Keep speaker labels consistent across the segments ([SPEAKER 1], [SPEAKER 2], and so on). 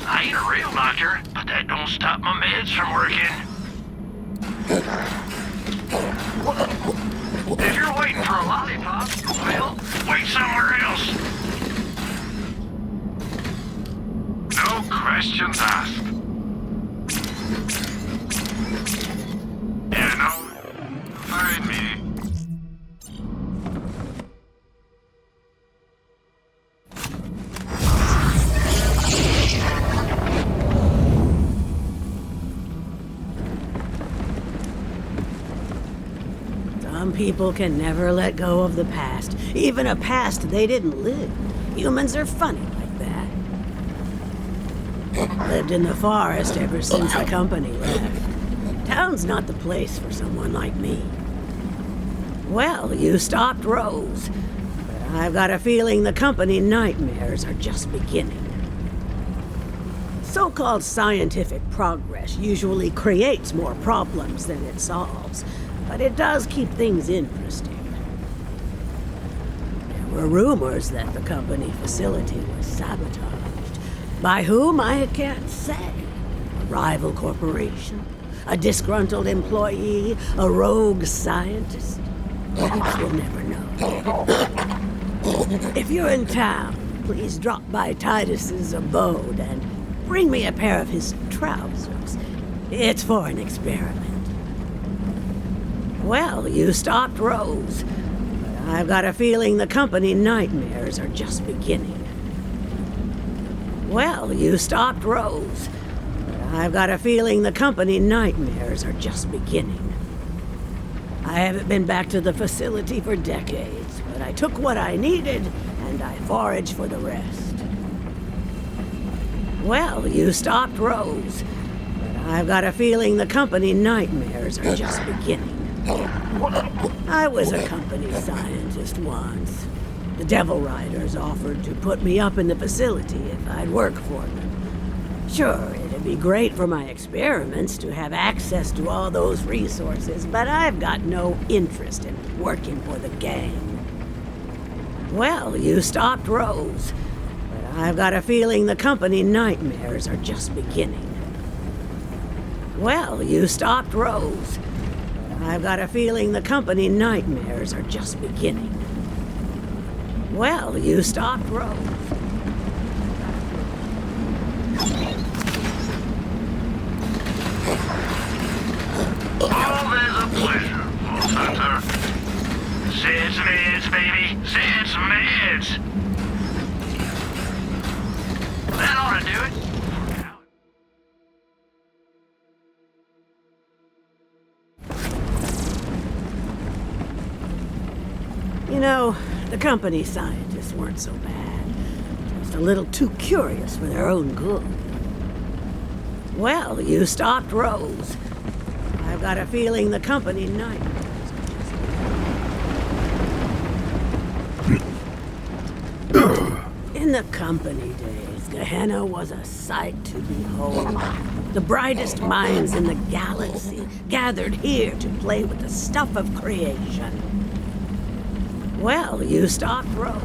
[SPEAKER 1] I ain't a real doctor, but that don't stop my meds from working. If you're waiting for a lollipop, well, wait somewhere else. No questions asked. Yeah, no, find me.
[SPEAKER 2] Some people can never let go of the past, even a past they didn't live. Humans are funny like that. Lived in the forest ever since the company left. Town's not the place for someone like me. Well, you stopped Rose, but I've got a feeling the company nightmares are just beginning. So-called scientific progress usually creates more problems than it solves, but it does keep things interesting. There were rumors that the company facility was sabotaged. By whom, I can't say. A rival corporation, a disgruntled employee, a rogue scientist. We'll never know. If you're in town, please drop by Titus's abode and bring me a pair of his trousers. It's for an experiment. Well, you stopped Rose, but I've got a feeling the company nightmares are just beginning. Well, you stopped Rose, but I've got a feeling the company nightmares are just beginning. I haven't been back to the facility for decades, but I took what I needed and I foraged for the rest. Well, you stopped Rose, but I've got a feeling the company nightmares are just beginning. I was a company scientist once. The Devil Riders offered to put me up in the facility if I'd work for them. Sure, it'd be great for my experiments to have access to all those resources, but I've got no interest in working for the gang. Well, you stopped Rose, but I've got a feeling the company nightmares are just beginning. Well, you stopped Rose, but I've got a feeling the company nightmares are just beginning. Well, you stopped Rose.
[SPEAKER 1] Always a pleasure, Hunter. Sid's meds, baby. Sid's meds. That ought to do it.
[SPEAKER 2] You know, the company scientists weren't so bad. Just a little too curious for their own good. Well, you stopped Rose. I've got a feeling the company nightmares are just... In the company days, Gehenna was a sight to behold. The brightest minds in the galaxy gathered here to play with the stuff of creation. Well, you stopped Rose.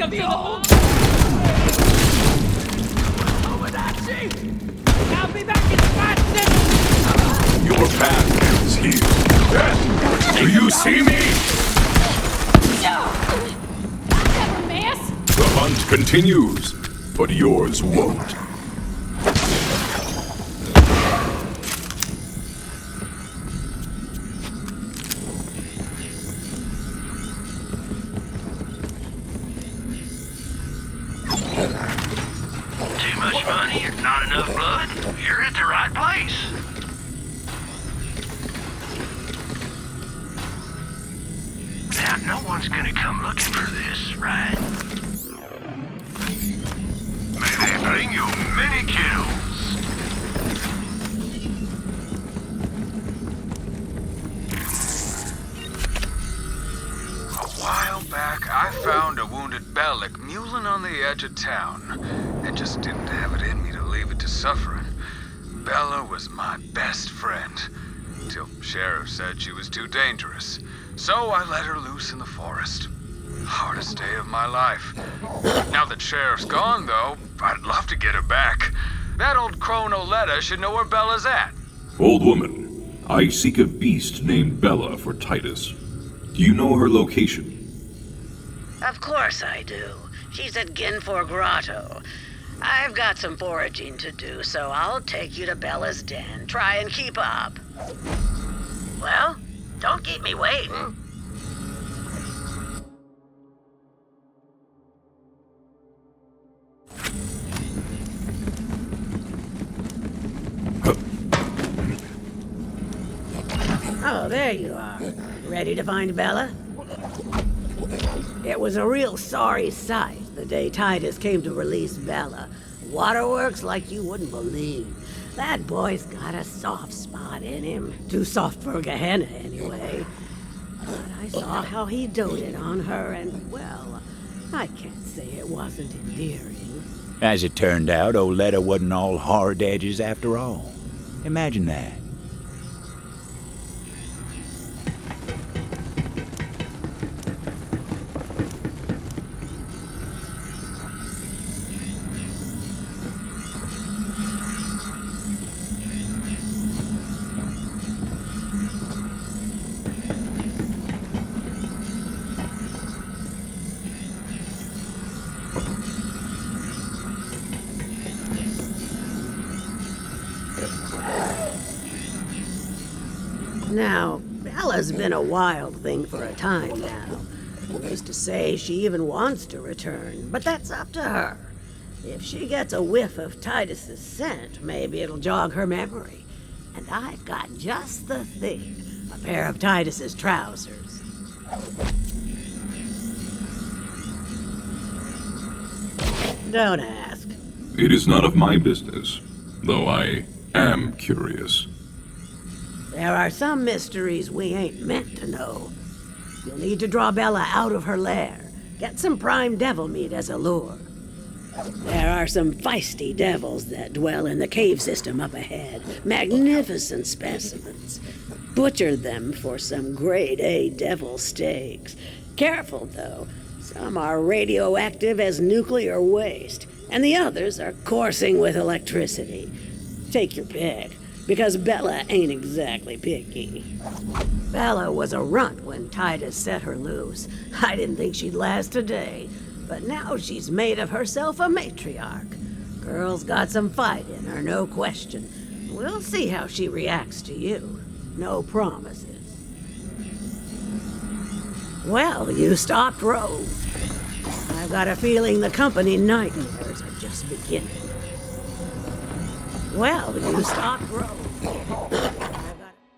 [SPEAKER 3] Behold! I'll be back in 5 seconds!
[SPEAKER 4] Your path ends here. Do you see me?
[SPEAKER 3] Never miss!
[SPEAKER 4] The hunt continues, but yours won't.
[SPEAKER 1] Too much money or not enough blood? You're at the right place. Now, no one's gonna come looking for this, right? May they bring you many kills.
[SPEAKER 5] A while back, I found a wounded Bellic mulling on the edge of town, and just didn't have it in me to leave it to suffering. Bella was my best friend, till Sheriff said she was too dangerous. So I let her loose in the forest. Hardest day of my life. Now that Sheriff's gone, though, I'd love to get her back. That old crone Oletta should know where Bella's at.
[SPEAKER 4] Old woman, I seek a beast named Bella for Titus. Do you know her location?
[SPEAKER 2] Of course I do. She's at Ginfor Grotto. I've got some foraging to do, so I'll take you to Bella's den. Try and keep up. Well, don't keep me waiting. Oh, there you are. Ready to find Bella? It was a real sorry sight the day Titus came to release Bella. Waterworks like you wouldn't believe. That boy's got a soft spot in him. Too soft for Gehenna, anyway. But I saw how he doted on her, and, well, I can't say it wasn't endearing.
[SPEAKER 6] As it turned out, Oletta wasn't all hard edges after all. Imagine that.
[SPEAKER 2] Now, Bella's been a wild thing for a time now. Who's to say she even wants to return, but that's up to her. If she gets a whiff of Titus's scent, maybe it'll jog her memory. And I've got just the thing, a pair of Titus's trousers. Don't ask.
[SPEAKER 4] It is none of my business, though I am curious.
[SPEAKER 2] There are some mysteries we ain't meant to know. You'll need to draw Bella out of her lair. Get some prime devil meat as a lure. There are some feisty devils that dwell in the cave system up ahead. Magnificent specimens. Butcher them for some grade A devil steaks. Careful, though. Some are radioactive as nuclear waste, and the others are coursing with electricity. Take your pick, because Bella ain't exactly picky. Bella was a runt when Titus set her loose. I didn't think she'd last a day, but now she's made of herself a matriarch. Girl's got some fight in her, no question. We'll see how she reacts to you. No promises. Well, you stopped rogue. I've got a feeling the company nightmares are just beginning. Well, you stopped rogue. I've got a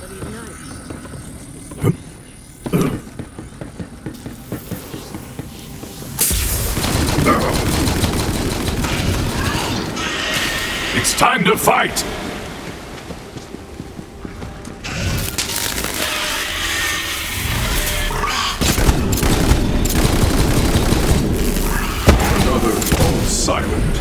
[SPEAKER 2] feeling the company nightmares are just beginning.
[SPEAKER 4] It's time to fight! Silent.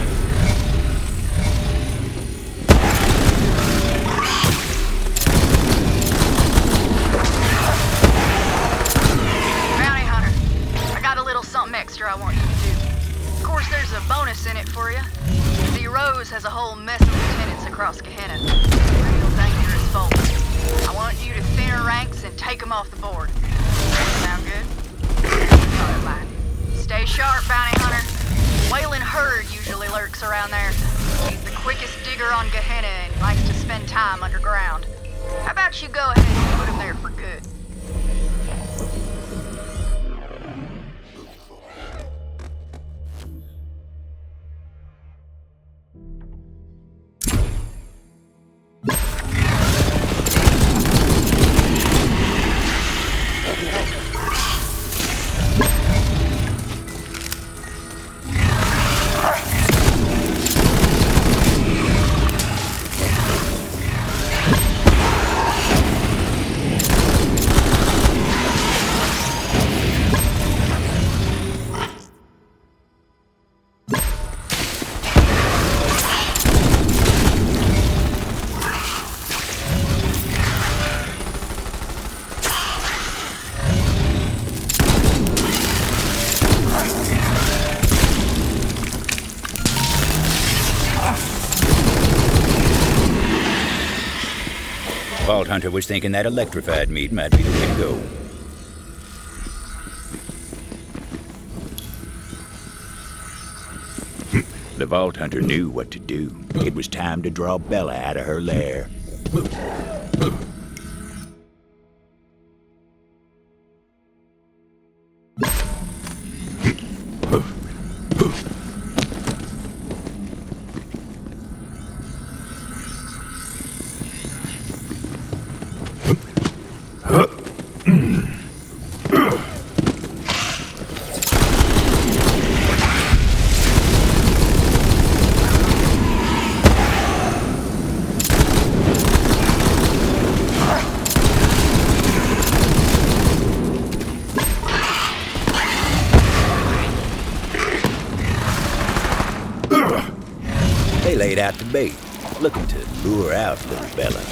[SPEAKER 7] him off the board. Sound good? Thought it might. Stay sharp, bounty hunter. Wailing Herd usually lurks around there. He's the quickest digger on Gehenna and likes to spend time underground. How about you go ahead and put him there for good?
[SPEAKER 6] Vault Hunter was thinking that electrified meat might be the way to go. The Vault Hunter knew what to do. It was time to draw Bella out of her lair. They laid out the bait, looking to lure out little Bella.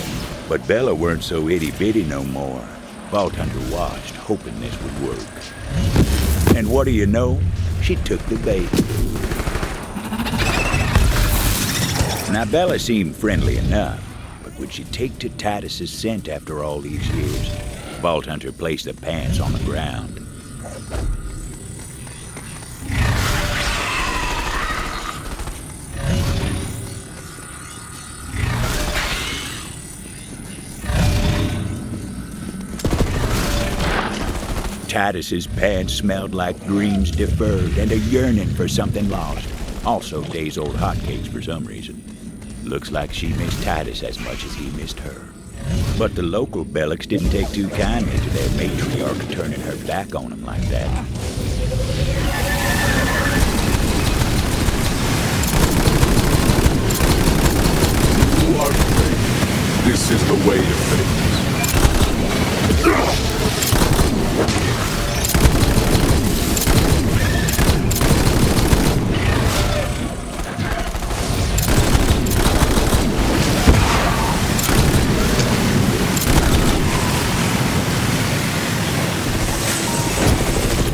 [SPEAKER 6] But Bella weren't so itty-bitty no more. Vault Hunter watched, hoping this would work. And what do you know? She took the bait. Now, Bella seemed friendly enough, but would she take to Titus's scent after all these years? Vault Hunter placed the pants on the ground. Titus's pants smelled like dreams deferred and a yearning for something lost. Also days-old hotcakes for some reason. Looks like she missed Titus as much as he missed her. But the local Bellics didn't take too kindly to their matriarch turning her back on him like that.
[SPEAKER 4] This is the way to things.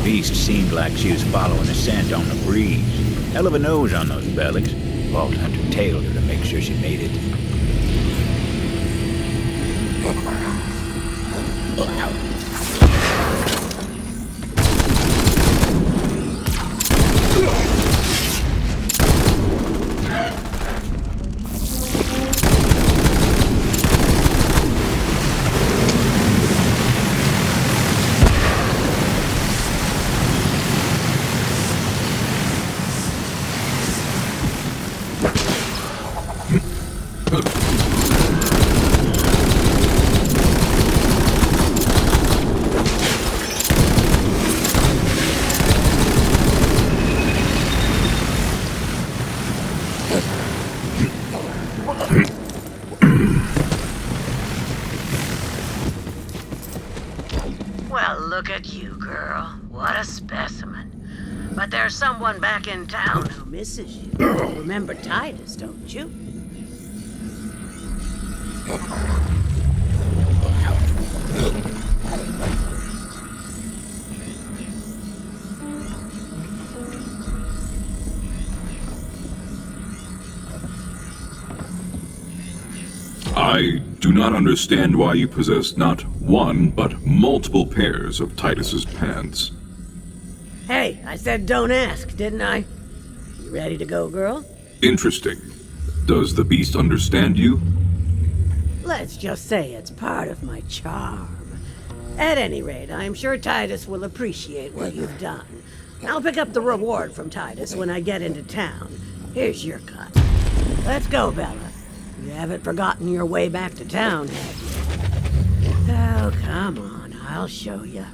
[SPEAKER 6] Beast seemed like she was following a scent on the breeze. Hell of a nose on those Bellics. Vault Hunter tailed her to make sure she made it.
[SPEAKER 2] Well, look at you, girl. What a specimen. But there's someone back in town who misses you. Remember Titus, don't you?
[SPEAKER 4] I do not understand why you possess not one, but multiple pairs of Titus's pants.
[SPEAKER 2] Hey, I said don't ask, didn't I? You ready to go, girl?
[SPEAKER 4] Interesting. Does the beast understand you?
[SPEAKER 2] Let's just say it's part of my charm. At any rate, I'm sure Titus will appreciate what you've done. I'll pick up the reward from Titus when I get into town. Here's your cut. Let's go, Bella. You haven't forgotten your way back to town, have you? Oh, come on, I'll show you.